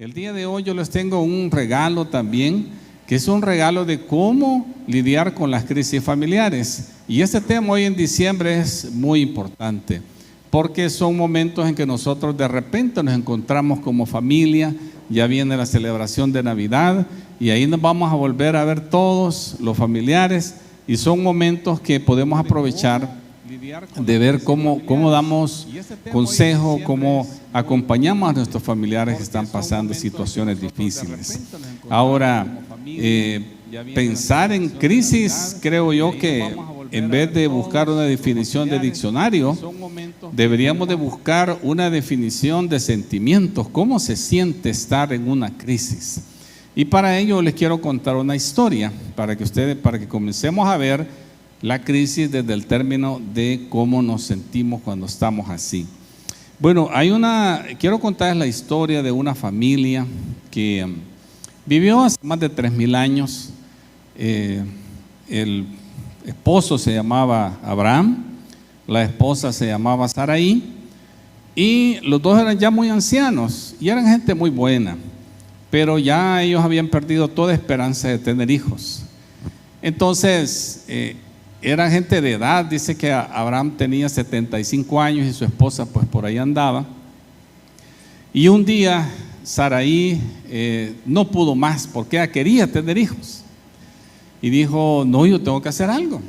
El día de hoy yo les tengo un regalo también, que es un regalo de cómo lidiar con las crisis familiares. Y este tema hoy en diciembre es muy importante, porque son momentos en que nosotros de repente nos encontramos como familia. Ya viene la celebración de Navidad y ahí nos vamos a volver a ver todos los familiares, y son momentos que podemos aprovechar de ver cómo damos consejo, cómo acompañamos a nuestros familiares que están pasando situaciones difíciles. Ahora, pensar en crisis, creo yo que en vez de buscar una definición de diccionario, deberíamos de buscar una definición de sentimientos. ¿Cómo se siente estar en una crisis? Y para ello les quiero contar una historia para que comencemos a ver la crisis desde el término de cómo nos sentimos cuando estamos así. Bueno, quiero contarles la historia de una familia que vivió hace más de 3000 años. El esposo se llamaba Abraham, la esposa se llamaba Sarai, y los dos eran ya muy ancianos y eran gente muy buena, pero ya ellos habían perdido toda esperanza de tener hijos. Entonces, eran gente de edad. Dice que Abraham tenía 75 años y su esposa pues por ahí andaba. Y un día Sarai no pudo más porque ella quería tener hijos. Y dijo, no, yo tengo que hacer algo.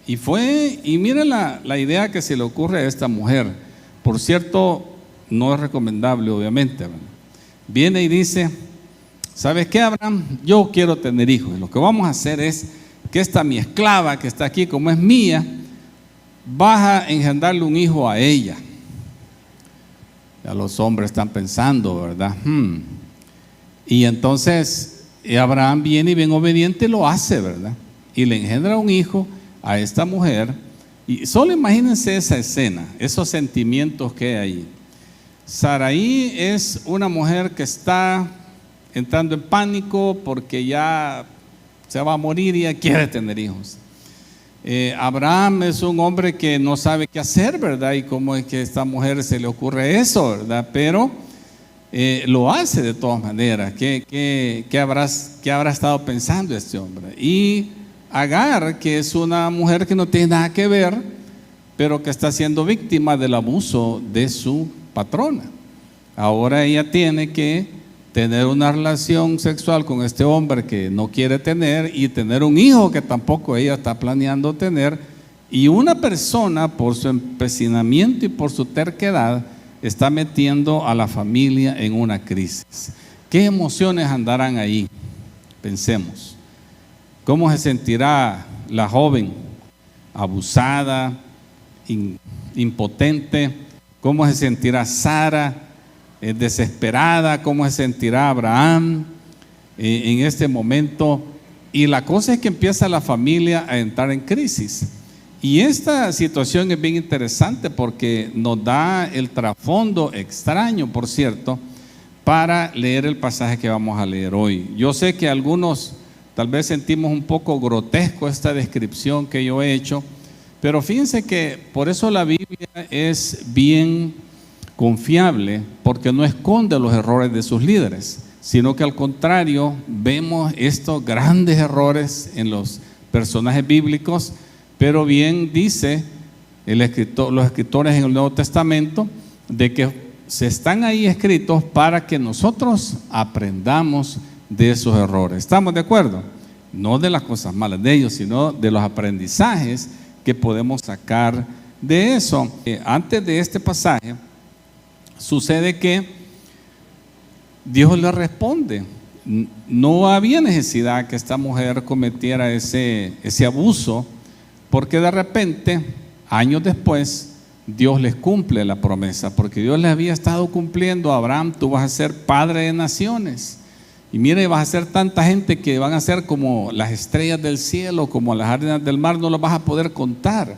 Y fue, y mire la idea que se le ocurre a esta mujer. Por cierto, no es recomendable obviamente. Viene y dice, ¿sabes qué, Abraham? Yo quiero tener hijos. Y lo que vamos a hacer es que esta mi esclava que está aquí, como es mía, vas a engendrarle un hijo a ella. Ya los hombres están pensando, ¿verdad? Y entonces Abraham viene y bien obediente lo hace, ¿verdad? Y le engendra un hijo a esta mujer. Y solo imagínense esa escena, esos sentimientos que hay ahí. Sarai es una mujer que está entrando en pánico porque ya se va a morir y ella quiere tener hijos. Abraham es un hombre que no sabe qué hacer, ¿verdad? Y cómo es que a esta mujer se le ocurre eso, ¿verdad? Pero lo hace de todas maneras. ¿Qué habrá estado pensando este hombre? Y Agar, que es una mujer que no tiene nada que ver, pero que está siendo víctima del abuso de su patrona. Ahora ella tiene que tener una relación sexual con este hombre que no quiere tener, y tener un hijo que tampoco ella está planeando tener. Y una persona, por su empecinamiento y por su terquedad, está metiendo a la familia en una crisis. ¿Qué emociones andarán ahí? Pensemos. ¿Cómo se sentirá la joven? Abusada, impotente. ¿Cómo se sentirá Sara? Desesperada. ¿Cómo se sentirá Abraham en este momento? Y la cosa es que empieza la familia a entrar en crisis. Y esta situación es bien interesante porque nos da el trasfondo extraño, por cierto, para leer el pasaje que vamos a leer hoy. Yo sé que algunos tal vez sentimos un poco grotesco esta descripción que yo he hecho, pero fíjense que por eso la Biblia es bien confiable, porque no esconde los errores de sus líderes, sino que al contrario vemos estos grandes errores en los personajes bíblicos. Pero bien dice los escritores en el Nuevo Testamento de que se están ahí escritos para que nosotros aprendamos de esos errores. ¿Estamos de acuerdo? No de las cosas malas de ellos, sino de los aprendizajes que podemos sacar de eso. Antes de este pasaje sucede que Dios le responde. No había necesidad que esta mujer cometiera ese abuso, porque de repente, años después, Dios les cumple la promesa, porque Dios les había estado cumpliendo a Abraham: tú vas a ser padre de naciones, y mire, vas a ser tanta gente que van a ser como las estrellas del cielo, como las arenas del mar, no las vas a poder contar.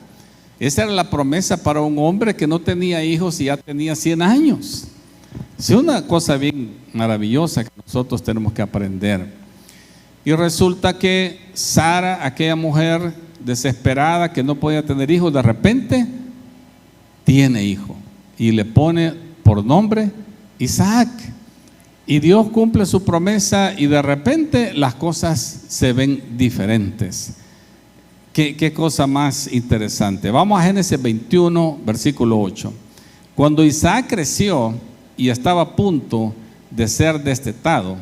Esa era la promesa para un hombre que no tenía hijos y ya tenía 100 años. Es una cosa bien maravillosa que nosotros tenemos que aprender. Y resulta que Sara, aquella mujer desesperada que no podía tener hijos, de repente tiene hijo y le pone por nombre Isaac. Y Dios cumple su promesa y de repente las cosas se ven diferentes. Qué cosa más interesante. Vamos a Génesis 21, versículo 8. Cuando Isaac creció y estaba a punto de ser destetado,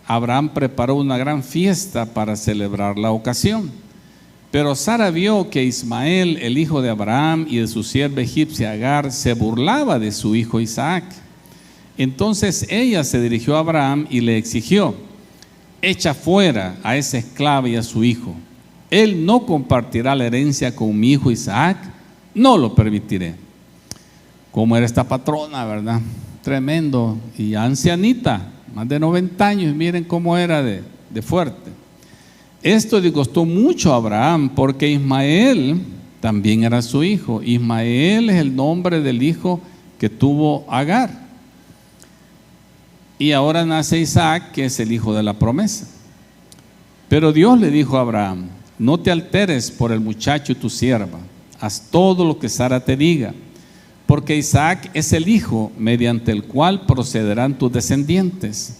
Abraham preparó una gran fiesta para celebrar la ocasión. Pero Sara vio que Ismael, el hijo de Abraham y de su sierva egipcia Agar, se burlaba de su hijo Isaac. Entonces ella se dirigió a Abraham y le exigió: echa fuera a esa esclava y a su hijo. Él no compartirá la herencia con mi hijo Isaac, no lo permitiré. ¿Cómo era esta patrona, verdad? Tremendo, y ancianita, más de 90 años, miren cómo era de fuerte. Esto disgustó mucho a Abraham, porque Ismael también era su hijo. Ismael es el nombre del hijo que tuvo Agar. Y ahora nace Isaac, que es el hijo de la promesa. Pero Dios le dijo a Abraham: no te alteres por el muchacho y tu sierva, haz todo lo que Sara te diga, porque Isaac es el hijo mediante el cual procederán tus descendientes.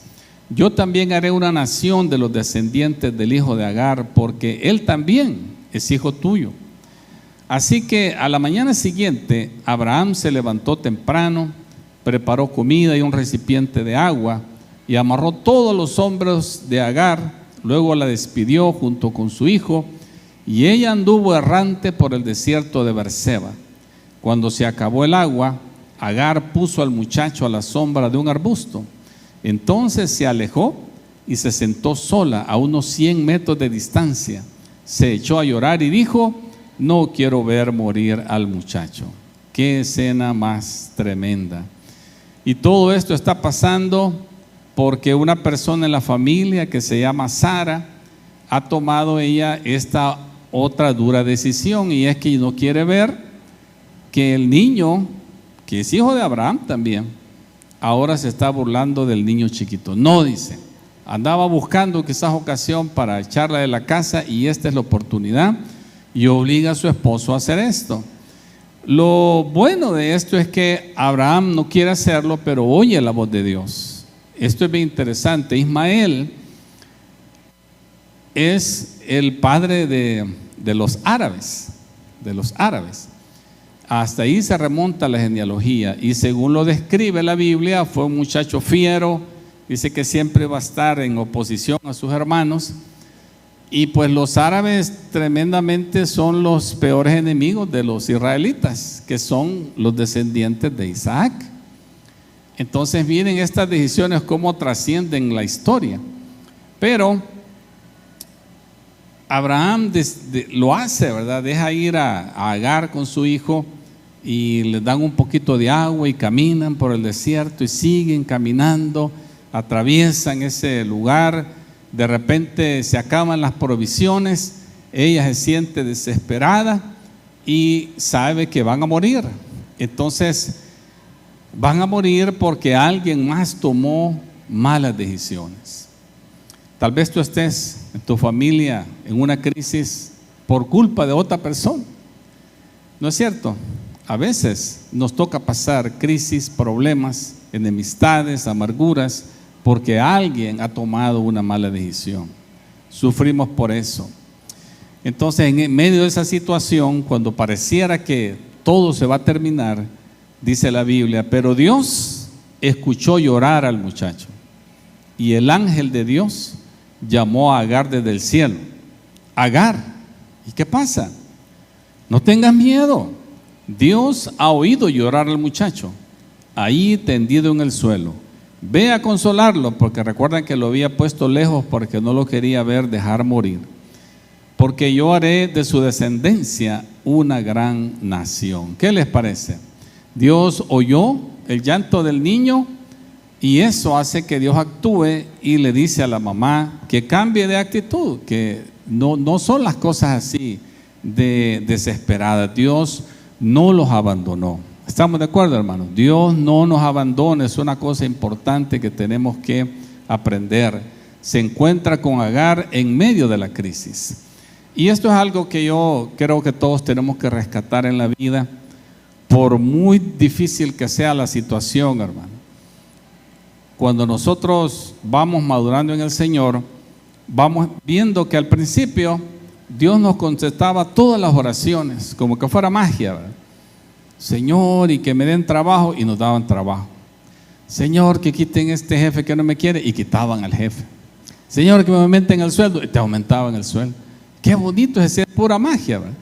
Yo también haré una nación de los descendientes del hijo de Agar, porque él también es hijo tuyo. Así que a la mañana siguiente Abraham se levantó temprano, preparó comida y un recipiente de agua y amarró todos los hombros de Agar. Luego la despidió junto con su hijo y ella anduvo errante por el desierto de Berseba. Cuando se acabó el agua, Agar puso al muchacho a la sombra de un arbusto. Entonces se alejó y se sentó sola a unos 100 metros de distancia. Se echó a llorar y dijo: no quiero ver morir al muchacho. Qué escena más tremenda. Y todo esto está pasando porque una persona en la familia que se llama Sara ha tomado ella esta otra dura decisión, y es que no quiere ver que el niño, que es hijo de Abraham también, ahora se está burlando del niño chiquito. No, dice, andaba buscando quizás ocasión para echarla de la casa y esta es la oportunidad, y obliga a su esposo a hacer esto. Lo bueno de esto es que Abraham no quiere hacerlo, pero oye la voz de Dios. Esto es bien interesante. Ismael es el padre de los árabes, Hasta ahí se remonta la genealogía, y según lo describe la Biblia, fue un muchacho fiero. Dice que siempre va a estar en oposición a sus hermanos. Y pues los árabes tremendamente son los peores enemigos de los israelitas, que son los descendientes de Isaac. Entonces miren estas decisiones cómo trascienden la historia. Pero Abraham lo hace, ¿verdad? Deja ir a Agar con su hijo y le dan un poquito de agua y caminan por el desierto y siguen caminando, atraviesan ese lugar. De repente se acaban las provisiones, ella se siente desesperada y sabe que van a morir. Entonces van a morir porque alguien más tomó malas decisiones. Tal vez tú estés en tu familia en una crisis por culpa de otra persona. ¿No es cierto? A veces nos toca pasar crisis, problemas, enemistades, amarguras, porque alguien ha tomado una mala decisión. Sufrimos por eso. Entonces, en medio de esa situación, cuando pareciera que todo se va a terminar, dice la Biblia, pero Dios escuchó llorar al muchacho, y el ángel de Dios llamó a Agar desde el cielo. Agar, ¿y qué pasa? No tengas miedo. Dios ha oído llorar al muchacho, ahí tendido en el suelo. Ve a consolarlo, porque recuerdan que lo había puesto lejos porque no lo quería ver dejar morir. Porque yo haré de su descendencia una gran nación. ¿Qué les parece? Dios oyó el llanto del niño y eso hace que Dios actúe y le dice a la mamá que cambie de actitud, que no son las cosas así de desesperadas. Dios no los abandonó. ¿Estamos de acuerdo, hermanos? Dios no nos abandona, es una cosa importante que tenemos que aprender. Se encuentra con Agar en medio de la crisis. Y esto es algo que yo creo que todos tenemos que rescatar en la vida, por muy difícil que sea la situación, hermano. cuando nosotros vamos madurando en el Señor, vamos viendo que al principio Dios nos contestaba todas las oraciones, como que fuera magia, ¿verdad? Señor, y que me den trabajo, y nos daban trabajo. Señor, que quiten este jefe que no me quiere, y quitaban al jefe. Señor, que me aumenten el sueldo, y te aumentaban el sueldo. Qué bonito es, pura magia, ¿verdad?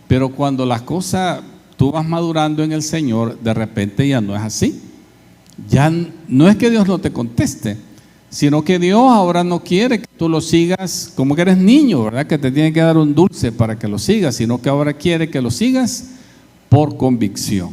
Pero cuando las cosas, tú vas madurando en el Señor, de repente ya no es así. Ya no es que Dios no te conteste, sino que Dios ahora no quiere que tú lo sigas como que eres niño, ¿verdad? Que te tiene que dar un dulce para que lo sigas, sino que ahora quiere que lo sigas por convicción.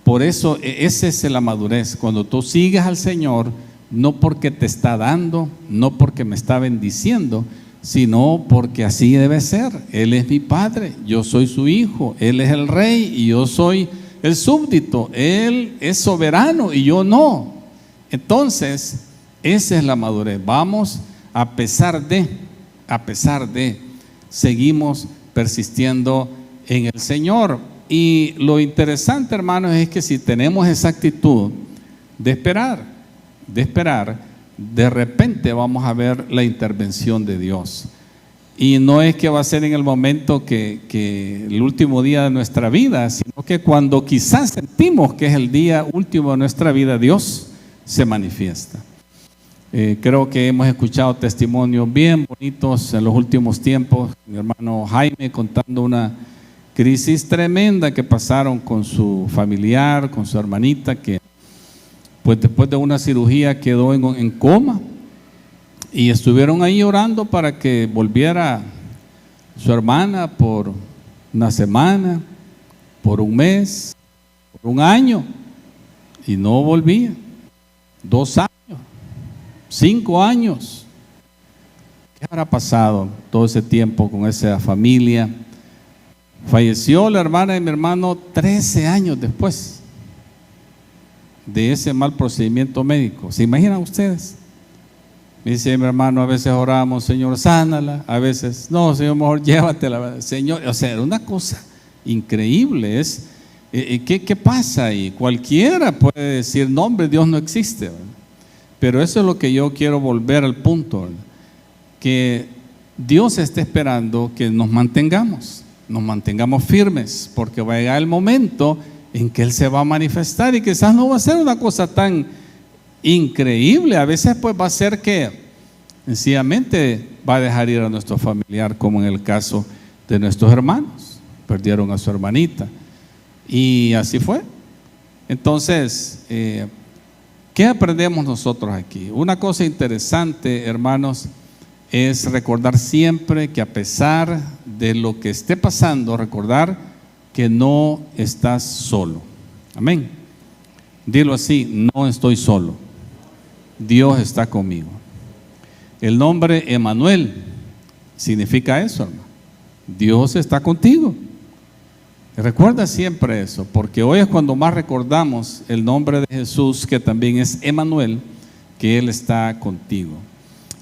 Por eso, esa es la madurez. Cuando tú sigues al Señor, no porque te está dando, no porque me está bendiciendo, sino porque así debe ser. Él es mi Padre, yo soy su hijo, Él es el Rey y yo soy el súbdito. Él es soberano y yo no. Entonces, esa es la madurez. Vamos, a pesar de, seguimos persistiendo en el Señor. Y lo interesante, hermanos, es que si tenemos esa actitud de esperar, de repente vamos a ver la intervención de Dios. Y no es que va a ser en el momento que el último día de nuestra vida, sino que cuando quizás sentimos que es el día último de nuestra vida, Dios se manifiesta. Creo que hemos escuchado testimonios bien bonitos en los últimos tiempos. Mi hermano Jaime contando una crisis tremenda que pasaron con su familiar, con su hermanita, que pues después de una cirugía quedó en coma, y estuvieron ahí orando para que volviera su hermana por una semana, por un mes, por un año, y no volvía. 2 años, 5 años. ¿Qué habrá pasado todo ese tiempo con esa familia? Falleció la hermana de mi hermano 13 años después de ese mal procedimiento médico. ¿Se imaginan ustedes? Me dice mi hermano, a veces oramos, Señor, sánala. A veces, no, Señor, mejor llévatela, Señor. O sea, era una cosa increíble. ¿Qué pasa? Y cualquiera puede decir, no, hombre, Dios no existe, ¿verdad? Pero eso es lo que yo quiero volver al punto, ¿verdad? Que Dios está esperando que nos mantengamos firmes, porque va a llegar el momento en que Él se va a manifestar, y quizás no va a ser una cosa tan increíble. A veces pues va a ser que sencillamente va a dejar ir a nuestro familiar, como en el caso de nuestros hermanos, perdieron a su hermanita, y así fue. Entonces, ¿qué aprendemos nosotros aquí? Una cosa interesante, hermanos, es recordar siempre que a pesar de lo que esté pasando, recordar que no estás solo. Amén. Dilo así, no estoy solo. Dios está conmigo. El nombre Emmanuel significa eso, hermano. Dios está contigo. Recuerda siempre eso, porque hoy es cuando más recordamos el nombre de Jesús, que también es Emmanuel, que Él está contigo.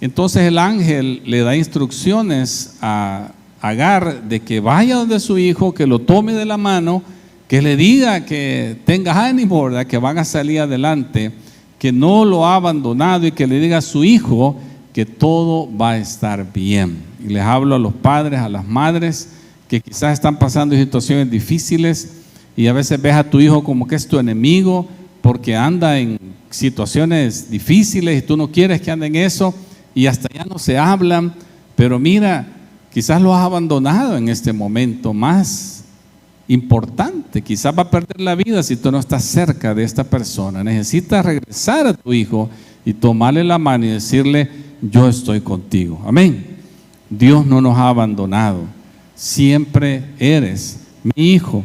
Entonces el ángel le da instrucciones a Agar de que vaya donde su hijo, que lo tome de la mano, que le diga que tenga ánimo, ¿verdad? Que van a salir adelante, que no lo ha abandonado, y que le diga a su hijo que todo va a estar bien. Y les hablo a los padres, a las madres que quizás están pasando situaciones difíciles, y a veces ves a tu hijo como que es tu enemigo porque anda en situaciones difíciles y tú no quieres que ande en eso, y hasta ya no se hablan. Pero mira, quizás lo has abandonado en este momento más importante. Quizás va a perder la vida si tú no estás cerca de esta persona. Necesitas regresar a tu hijo y tomarle la mano y decirle, yo estoy contigo. Amén. Dios no nos ha abandonado. Siempre eres mi hijo.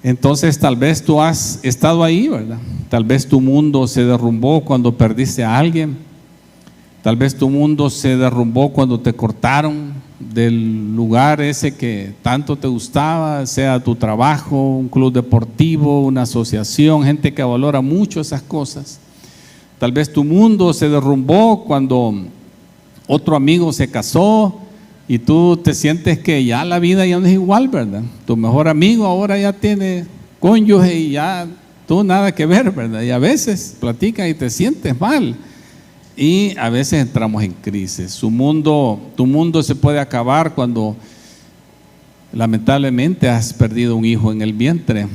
Entonces tal vez tú has estado ahí, ¿verdad? Tal vez tu mundo se derrumbó cuando perdiste a alguien. Tal vez tu mundo se derrumbó cuando te cortaron del lugar ese que tanto te gustaba, sea tu trabajo, un club deportivo, una asociación, gente que valora mucho esas cosas. Tal vez tu mundo se derrumbó cuando otro amigo se casó y tú te sientes que ya la vida ya no es igual, ¿verdad? Tu mejor amigo ahora ya tiene cónyuge y ya tú nada que ver, ¿verdad? Y a veces platicas y te sientes mal. Y a veces entramos en crisis. Tu mundo se puede acabar cuando lamentablemente has perdido un hijo en el vientre.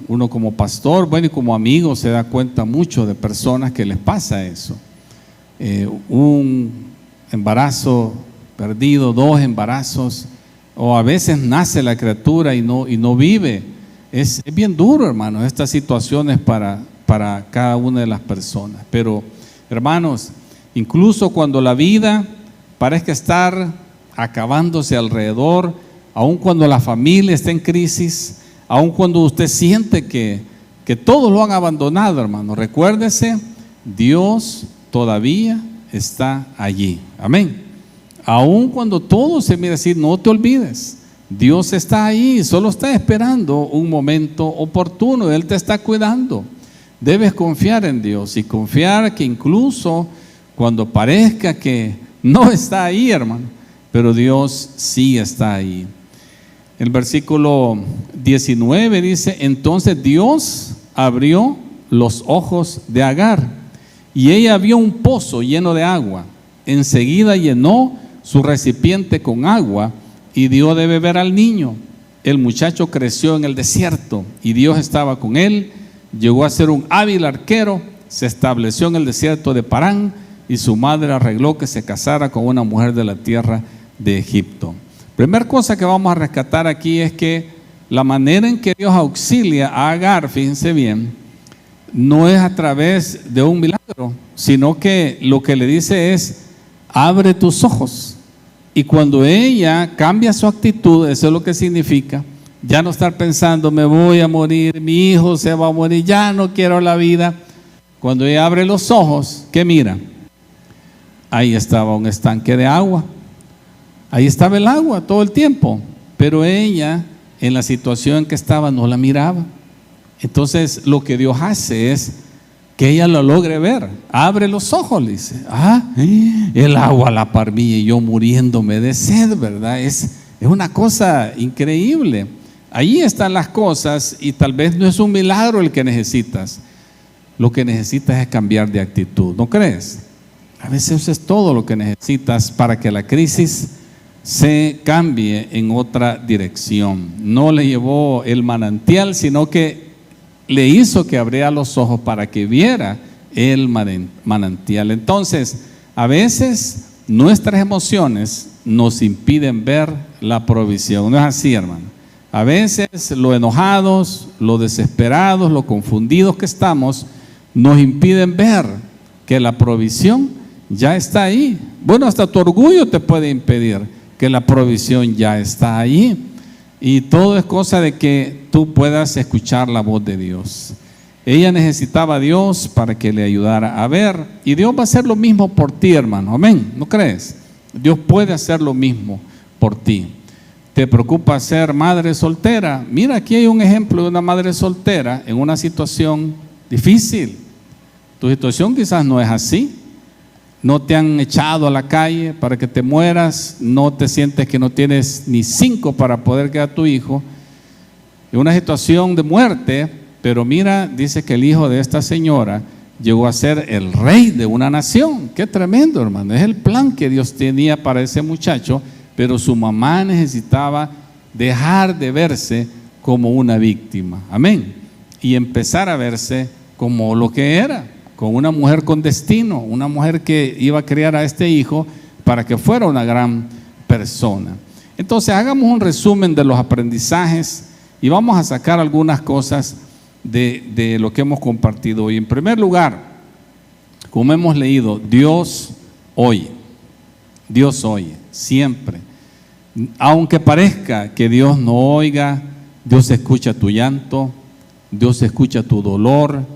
Uno como pastor, bueno, y como amigo se da cuenta mucho de personas que les pasa eso. Un embarazo perdido, 2 embarazos, o a veces nace la criatura y no vive. Es bien duro, hermanos, estas situaciones para cada una de las personas. Pero, hermanos, incluso cuando la vida parezca estar acabándose alrededor, aun cuando la familia está en crisis, aun cuando usted siente que todos lo han abandonado, hermano, recuérdese, Dios todavía está allí. Amén. Aun cuando todo se mira así, no te olvides, Dios está ahí, solo está esperando un momento oportuno. Él te está cuidando. Debes confiar en Dios y confiar que incluso cuando parezca que no está ahí, hermano, pero Dios sí está ahí. El versículo 19 dice: entonces Dios abrió los ojos de Agar y ella vio un pozo lleno de agua. Enseguida llenó su recipiente con agua y dio de beber al niño. El muchacho creció en el desierto y Dios estaba con él. Llegó a ser un hábil arquero, se estableció en el desierto de Parán y su madre arregló que se casara con una mujer de la tierra de Egipto. Primera cosa que vamos a rescatar aquí es que la manera en que Dios auxilia a Agar, fíjense bien, no es a través de un milagro, sino que lo que le dice es: abre tus ojos. Y cuando ella cambia su actitud, eso es lo que significa, ya no estar pensando, me voy a morir, mi hijo se va a morir, ya no quiero la vida. Cuando ella abre los ojos, ¿qué mira? Ahí estaba un estanque de agua. Ahí estaba el agua todo el tiempo, pero ella en la situación en que estaba no la miraba. Entonces lo que Dios hace es que ella lo logre ver. Abre los ojos, le dice: el agua a la par mía y yo muriéndome de sed, ¿verdad? Es una cosa increíble. Ahí están las cosas y tal vez no es un milagro el que necesitas. Lo que necesitas es cambiar de actitud, ¿no crees? A veces eso es todo lo que necesitas para que la crisis se cambie en otra dirección. No le llevó el manantial, sino que le hizo que abriera los ojos para que viera el manantial. Entonces, a veces nuestras emociones nos impiden ver la provisión. ¿No es así, hermano? A veces lo enojados, lo desesperados, lo confundidos que estamos, nos impiden ver que la provisión ya está ahí. Bueno, hasta tu orgullo te puede impedir que la provisión ya está ahí. Y todo es cosa de que tú puedas escuchar la voz de Dios. Ella necesitaba a Dios para que le ayudara a ver. Y Dios va a hacer lo mismo por ti, hermano. Amén. ¿No crees? Dios puede hacer lo mismo por ti. ¿Te preocupa ser madre soltera? Mira, aquí hay un ejemplo de una madre soltera en una situación difícil. Tu situación quizás no es así. No te han echado a la calle para que te mueras, no te sientes que no tienes ni 5 para poder quedar tu hijo. Es una situación de muerte, pero mira, dice que el hijo de esta señora llegó a ser el rey de una nación. Qué tremendo, hermano. Es el plan que Dios tenía para ese muchacho, pero su mamá necesitaba dejar de verse como una víctima. Amén. Y empezar a verse como lo que era, con una mujer con destino, una mujer que iba a criar a este hijo para que fuera una gran persona. Entonces hagamos un resumen de los aprendizajes y vamos a sacar algunas cosas de lo que hemos compartido hoy. En primer lugar, como hemos leído, Dios oye, siempre. Aunque parezca que Dios no oiga, Dios escucha tu llanto, Dios escucha tu dolor,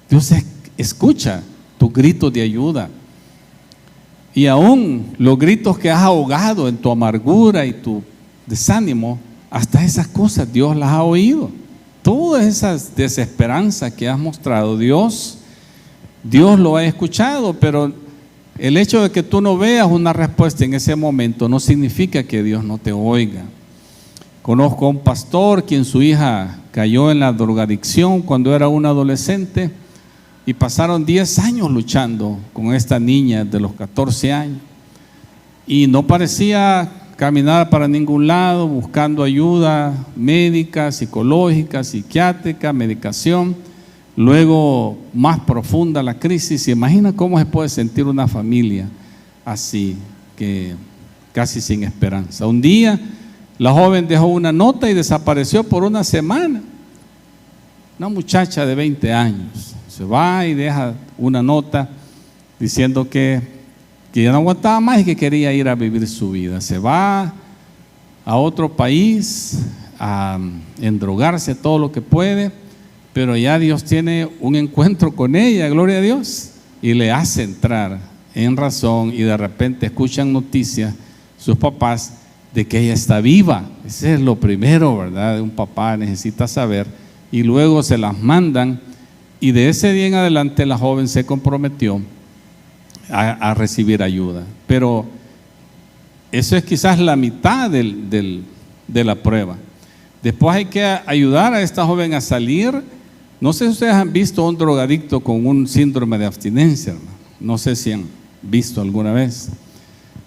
Dios escucha tus gritos de ayuda. Y aún los gritos que has ahogado en tu amargura y tu desánimo, hasta esas cosas Dios las ha oído. Todas esas desesperanzas que has mostrado, Dios lo ha escuchado, pero el hecho de que tú no veas una respuesta en ese momento no significa que Dios no te oiga. Conozco a un pastor quien su hija cayó en la drogadicción cuando era un adolescente y pasaron 10 años luchando con esta niña de los 14 años y no parecía caminar para ningún lado, buscando ayuda médica, psicológica, psiquiátrica, medicación. Luego más profunda la crisis. Imagina cómo se puede sentir una familia así, que casi sin esperanza. Un día la joven dejó una nota y desapareció por una semana. Una muchacha de 20 años se va y deja una nota diciendo que ya no aguantaba más y que quería ir a vivir su vida. Se va a otro país a endrogarse todo lo que puede, pero ya Dios tiene un encuentro con ella, gloria a Dios, y le hace entrar en razón, y de repente escuchan noticias sus papás de que ella está viva. Ese es lo primero, ¿verdad? Un papá necesita saber, y luego se las mandan, y de ese día en adelante la joven se comprometió a recibir ayuda. Pero eso es quizás la mitad de la prueba. Después hay que ayudar a esta joven a salir. No sé si ustedes han visto a un drogadicto con un síndrome de abstinencia, hermano. No sé si han visto alguna vez.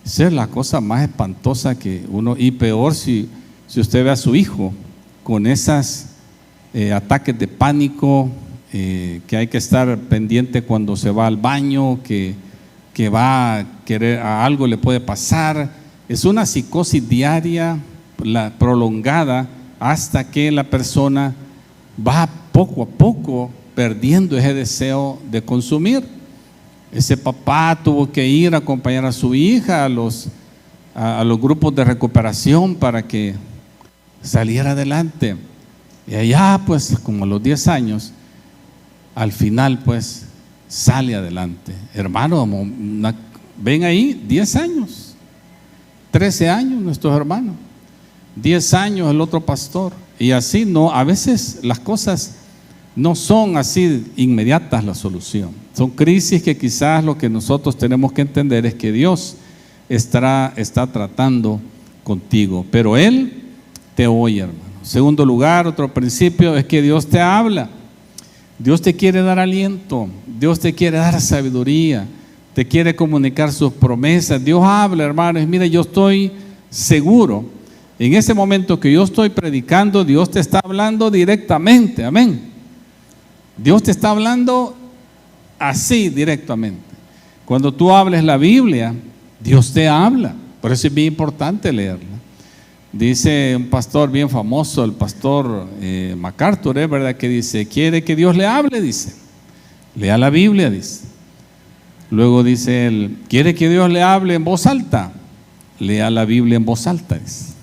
Esa es la cosa más espantosa que uno, y peor si usted ve a su hijo con esos ataques de pánico, que hay que estar pendiente cuando se va al baño, que va a querer, a algo le puede pasar. Es una psicosis diaria, prolongada, hasta que la persona va poco a poco perdiendo ese deseo de consumir. Ese papá tuvo que ir a acompañar a su hija a los grupos de recuperación para que saliera adelante. Y allá, pues, como a los 10 años, al final, pues, sale adelante. Hermano, ven ahí, 10 años, 13 años nuestros hermanos, 10 años el otro pastor. Y así no, a veces las cosas no son así inmediatas la solución. Son crisis que quizás lo que nosotros tenemos que entender es que Dios está tratando contigo, pero Él te oye, hermano. Segundo lugar, otro principio es que Dios te habla. Dios te quiere dar aliento, Dios te quiere dar sabiduría, te quiere comunicar sus promesas. Dios habla, hermanos. Mire, yo estoy seguro, en ese momento que yo estoy predicando, Dios te está hablando directamente, amén. Dios te está hablando así directamente. Cuando tú hables la Biblia, Dios te habla. Por eso es bien importante leerla. Dice un pastor bien famoso, el pastor MacArthur, ¿verdad? Que dice, quiere que Dios le hable, dice, lea la Biblia, dice. Luego dice él, quiere que Dios le hable en voz alta, lea la Biblia en voz alta, dice.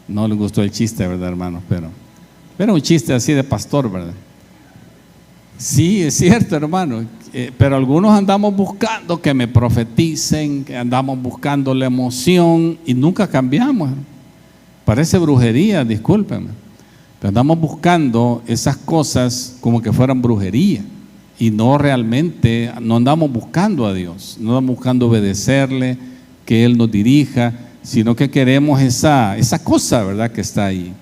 No le gustó el chiste, ¿verdad, hermano? Pero un chiste así de pastor, ¿verdad? Sí, es cierto, hermano, pero algunos andamos buscando que me profeticen, que andamos buscando la emoción y nunca cambiamos. Parece brujería, discúlpenme, pero andamos buscando esas cosas como que fueran brujería y no realmente, no andamos buscando a Dios, no andamos buscando obedecerle, que Él nos dirija, sino que queremos esa cosa, ¿verdad?, que está ahí.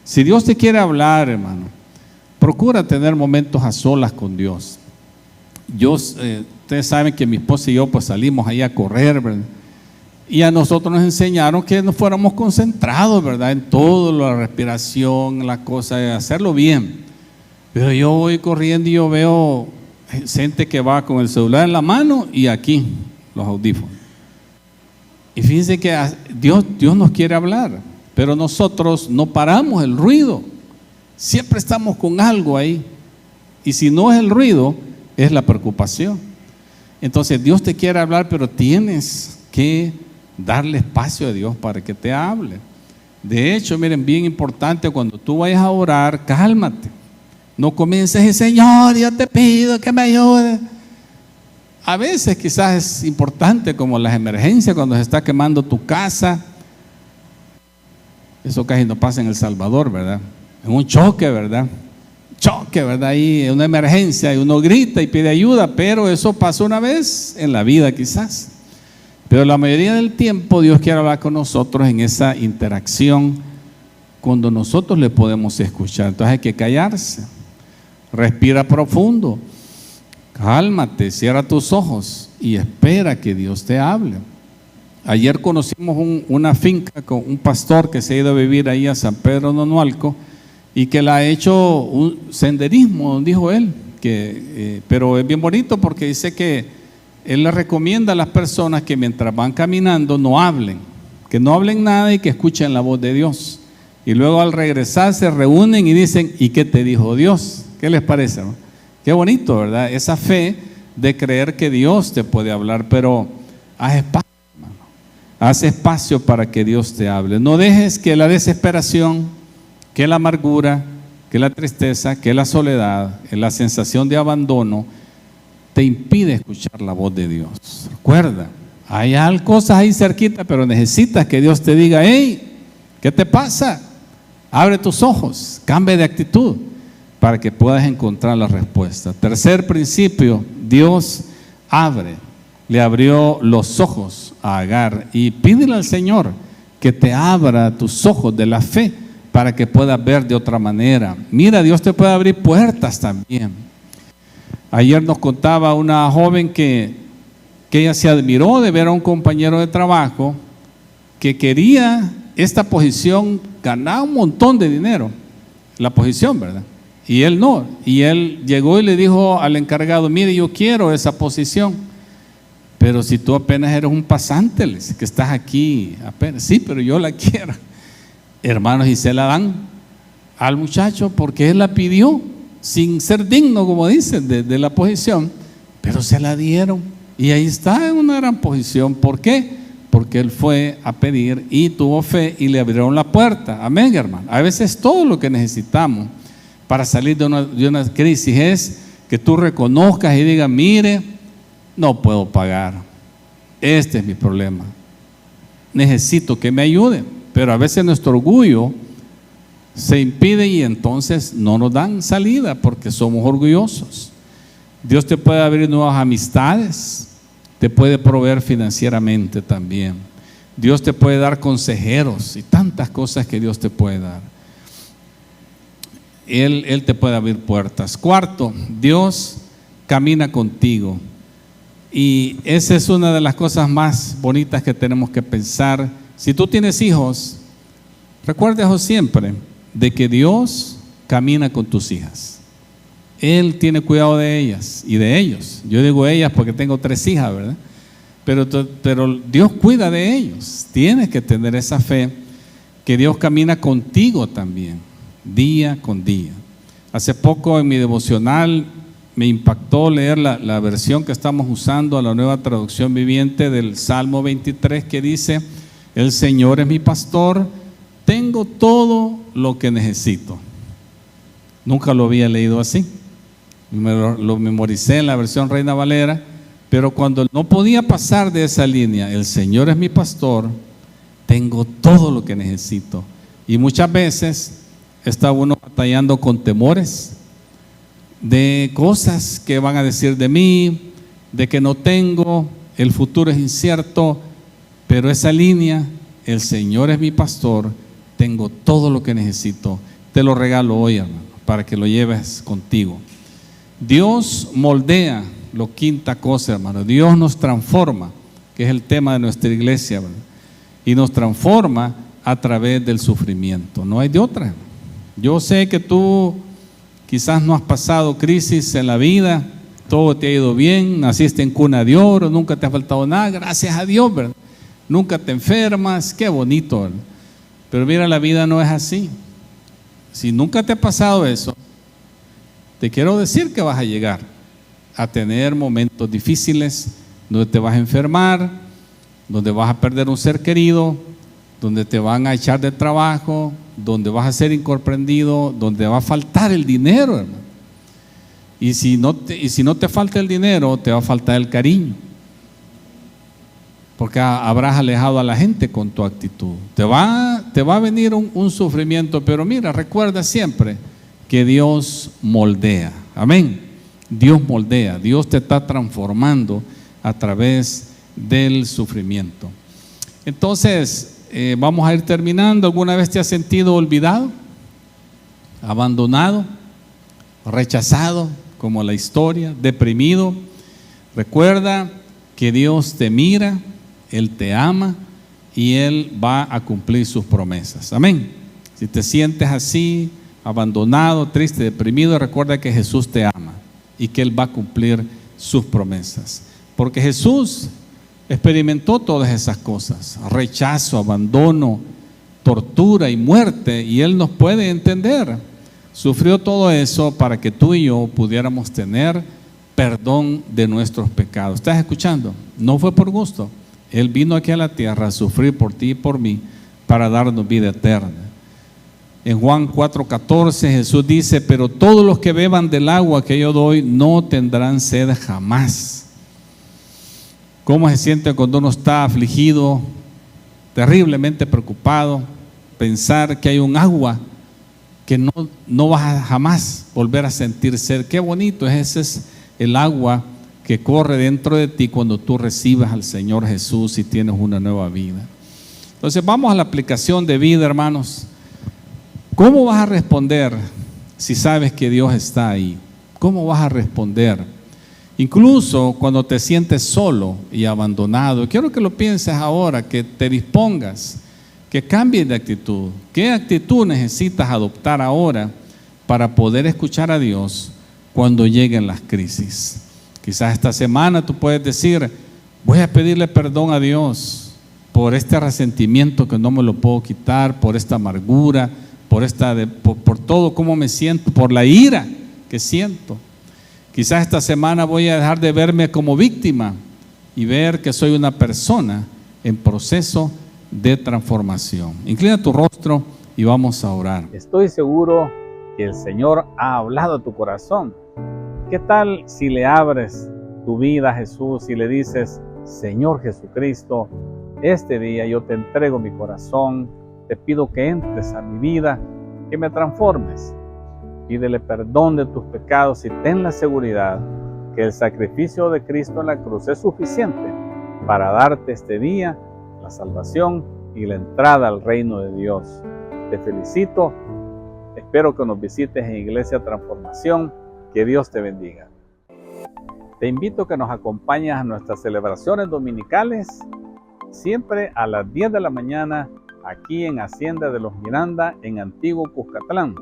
Si Dios te quiere hablar, hermano, procura tener momentos a solas con Dios. Ustedes saben que mi esposa y yo pues salimos ahí a correr, ¿verdad? Y a nosotros nos enseñaron que nos fuéramos concentrados, ¿verdad?, en todo, la respiración, la cosa de hacerlo bien. Pero yo voy corriendo y yo veo gente que va con el celular en la mano y aquí los audífonos. Y fíjense que Dios nos quiere hablar, pero nosotros no paramos el ruido. Siempre estamos con algo ahí. Y si no es el ruido, es la preocupación. Entonces Dios te quiere hablar, pero tienes que darle espacio a Dios para que te hable. De hecho, miren, bien importante, cuando tú vayas a orar, cálmate. No comiences y Señor, yo te pido que me ayudes. A veces quizás es importante, como las emergencias, cuando se está quemando tu casa. Eso casi no pasa en El Salvador, ¿verdad? En un choque, ¿verdad? Choque, ¿verdad? Ahí una emergencia y uno grita y pide ayuda, pero eso pasa una vez en la vida quizás. Pero la mayoría del tiempo Dios quiere hablar con nosotros en esa interacción cuando nosotros le podemos escuchar. Entonces hay que callarse, respira profundo, cálmate, cierra tus ojos y espera que Dios te hable. Ayer conocimos una finca con un pastor que se ha ido a vivir ahí a San Pedro Nonualco y que la ha hecho un senderismo, dijo él, pero es bien bonito porque dice que él le recomienda a las personas que mientras van caminando no hablen, que no hablen nada y que escuchen la voz de Dios. Y luego al regresar se reúnen y dicen, ¿y qué te dijo Dios? ¿Qué les parece, no? Qué bonito, ¿verdad? Esa fe de creer que Dios te puede hablar, pero haz espacio, hermano. Haz espacio para que Dios te hable. No dejes que la desesperación, que la amargura, que la tristeza, que la soledad, que la sensación de abandono te impide escuchar la voz de Dios. Recuerda, hay cosas ahí cerquita, pero necesitas que Dios te diga, hey, ¿qué te pasa? Abre tus ojos, cambia de actitud para que puedas encontrar la respuesta. Tercer principio, Dios le abrió los ojos a Agar y pídele al Señor que te abra tus ojos de la fe para que puedas ver de otra manera. Mira, Dios te puede abrir puertas también. Ayer nos contaba una joven que ella se admiró de ver a un compañero de trabajo que quería esta posición, ganaba un montón de dinero, la posición, ¿verdad? Y él no, y él llegó y le dijo al encargado, mire, yo quiero esa posición, pero si tú apenas eres un pasante, le dice, que estás aquí apenas, sí, pero yo la quiero. Hermanos, y se la dan al muchacho porque él la pidió, sin ser digno, como dicen, de la posición, pero se la dieron, y ahí está en una gran posición. ¿Por qué? Porque él fue a pedir y tuvo fe y le abrieron la puerta. Amén, hermano. A veces todo lo que necesitamos para salir de una crisis es que tú reconozcas y digas, mire, no puedo pagar, este es mi problema, necesito que me ayuden. Pero a veces nuestro orgullo se impide y entonces no nos dan salida porque somos orgullosos. Dios te puede abrir nuevas amistades, te puede proveer financieramente también. Dios te puede dar consejeros y tantas cosas que Dios te puede dar. Él te puede abrir puertas. Cuarto, Dios camina contigo. Y esa es una de las cosas más bonitas que tenemos que pensar. Si tú tienes hijos, recuerda siempre de que Dios camina con tus hijas. Él tiene cuidado de ellas y de ellos. Yo digo ellas porque tengo 3 hijas, ¿verdad? Pero Dios cuida de ellos. Tienes que tener esa fe que Dios camina contigo también, día con día. Hace poco en mi devocional me impactó leer la versión que estamos usando, la Nueva Traducción Viviente del Salmo 23, que dice, el Señor es mi pastor, tengo todo lo que necesito. Nunca lo había leído así. Lo memoricé en la versión Reina Valera, pero cuando no podía pasar de esa línea, el Señor es mi pastor, tengo todo lo que necesito. Y muchas veces está uno batallando con temores de cosas que van a decir de mí, de que no tengo, el futuro es incierto, pero esa línea, el Señor es mi pastor, tengo todo lo que necesito, te lo regalo hoy, hermano, para que lo lleves contigo. Dios moldea, lo quinta cosa, hermano, Dios nos transforma, que es el tema de nuestra iglesia, ¿verdad? Y nos transforma a través del sufrimiento, no hay de otra. Yo sé que tú quizás no has pasado crisis en la vida, todo te ha ido bien, naciste en cuna de oro, nunca te ha faltado nada, gracias a Dios, ¿verdad? Nunca te enfermas, qué bonito, ¿verdad? Pero mira, la vida no es así. Si nunca te ha pasado eso, te quiero decir que vas a llegar a tener momentos difíciles donde te vas a enfermar, donde vas a perder un ser querido, donde te van a echar de trabajo, donde vas a ser incomprendido, donde va a faltar el dinero, hermano. Y si no te falta el dinero, te va a faltar el cariño, porque habrás alejado a la gente con tu actitud. Te va a venir un sufrimiento, pero mira, recuerda siempre que Dios moldea. Amén. Dios moldea, Dios te está transformando a través del sufrimiento. Entonces, Vamos a ir terminando. ¿Alguna vez te has sentido olvidado, abandonado, rechazado, como la historia, deprimido? Recuerda que Dios te mira, Él te ama y Él va a cumplir sus promesas. Amén. Si te sientes así, abandonado, triste, deprimido, recuerda que Jesús te ama y que Él va a cumplir sus promesas. Porque Jesús experimentó todas esas cosas: rechazo, abandono, tortura y muerte, y Él nos puede entender. Sufrió todo eso para que tú y yo pudiéramos tener perdón de nuestros pecados. ¿Estás escuchando? No fue por gusto. Él vino aquí a la tierra a sufrir por ti y por mí para darnos vida eterna. En Juan 4:14 Jesús dice: pero todos los que beban del agua que yo doy no tendrán sed jamás. ¿Cómo se siente cuando uno está afligido, terriblemente preocupado? Pensar que hay un agua que no vas a jamás volver a sentir sed. Qué bonito es ese el agua que corre dentro de ti cuando tú recibes al Señor Jesús y tienes una nueva vida. Entonces vamos a la aplicación de vida, hermanos. ¿Cómo vas a responder si sabes que Dios está ahí? ¿Cómo vas a responder? Incluso cuando te sientes solo y abandonado. Quiero que lo pienses ahora, que te dispongas, que cambies de actitud. ¿Qué actitud necesitas adoptar ahora para poder escuchar a Dios cuando lleguen las crisis? Quizás esta semana tú puedes decir: voy a pedirle perdón a Dios por este resentimiento que no me lo puedo quitar, por esta amargura, por todo cómo me siento, por la ira que siento. Quizás esta semana voy a dejar de verme como víctima y ver que soy una persona en proceso de transformación. Inclina tu rostro y vamos a orar. Estoy seguro que el Señor ha hablado a tu corazón. ¿Qué tal si le abres tu vida a Jesús y le dices: Señor Jesucristo, este día yo te entrego mi corazón, te pido que entres a mi vida, que me transformes? Pídele perdón de tus pecados y ten la seguridad que el sacrificio de Cristo en la cruz es suficiente para darte este día la salvación y la entrada al reino de Dios. Te felicito, espero que nos visites en Iglesia Transformación. Que Dios te bendiga. Te invito a que nos acompañes a nuestras celebraciones dominicales, siempre a las 10 de la mañana, aquí en Hacienda de los Miranda, en Antiguo Cuscatlán.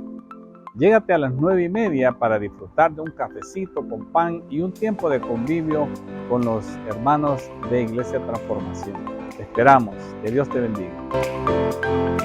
Llégate a las 9:30 para disfrutar de un cafecito con pan y un tiempo de convivio con los hermanos de Iglesia Transformación. Te esperamos. Que Dios te bendiga.